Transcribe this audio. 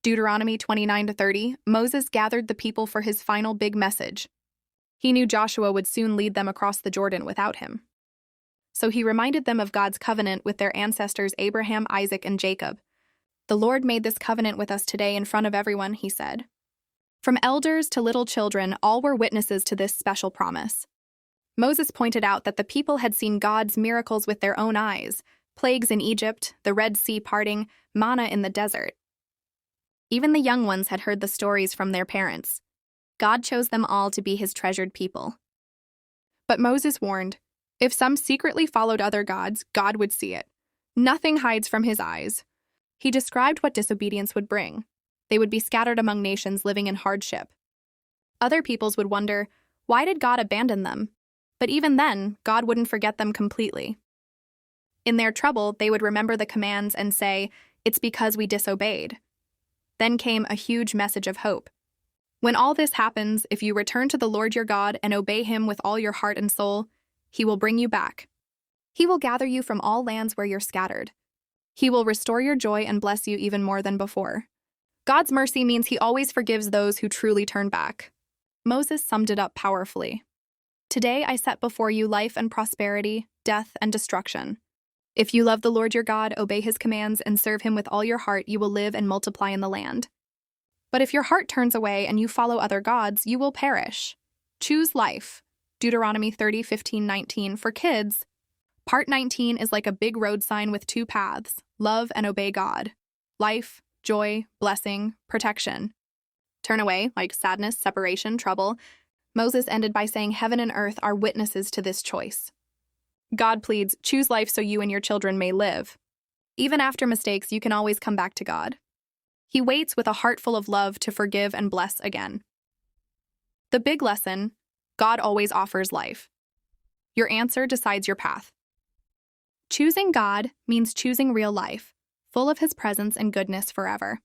Deuteronomy 29-30, Moses gathered the people for his final big message. He knew Joshua would soon lead them across the Jordan without him. So he reminded them of God's covenant with their ancestors Abraham, Isaac, and Jacob. "The Lord made this covenant with us today in front of everyone," he said. From elders to little children, all were witnesses to this special promise. Moses pointed out that the people had seen God's miracles with their own eyes: plagues in Egypt, the Red Sea parting, manna in the desert. Even the young ones had heard the stories from their parents. God chose them all to be his treasured people. But Moses warned, if some secretly followed other gods, God would see it. Nothing hides from his eyes. He described what disobedience would bring. They would be scattered among nations living in hardship. Other peoples would wonder, why did God abandon them? But even then, God wouldn't forget them completely. In their trouble, they would remember the commands and say, "It's because we disobeyed." Then came a huge message of hope. When all this happens, if you return to the Lord your God and obey him with all your heart and soul, he will bring you back. He will gather you from all lands where you're scattered. He will restore your joy and bless you even more than before. God's mercy means he always forgives those who truly turn back. Moses summed it up powerfully. Today I set before you life and prosperity, death and destruction. If you love the Lord your God, obey his commands, and serve him with all your heart, you will live and multiply in the land. But if your heart turns away and you follow other gods, you will perish. Choose life. Deuteronomy 30:15-19. For kids, Part 19 is like a big road sign with two paths: love and obey God. Life, joy, blessing, protection. Turn away, like sadness, separation, trouble. Moses ended by saying heaven and earth are witnesses to this choice. God pleads, choose life so you and your children may live. Even after mistakes, you can always come back to God. He waits with a heart full of love to forgive and bless again. The big lesson: God always offers life. Your answer decides your path. Choosing God means choosing real life, full of his presence and goodness forever.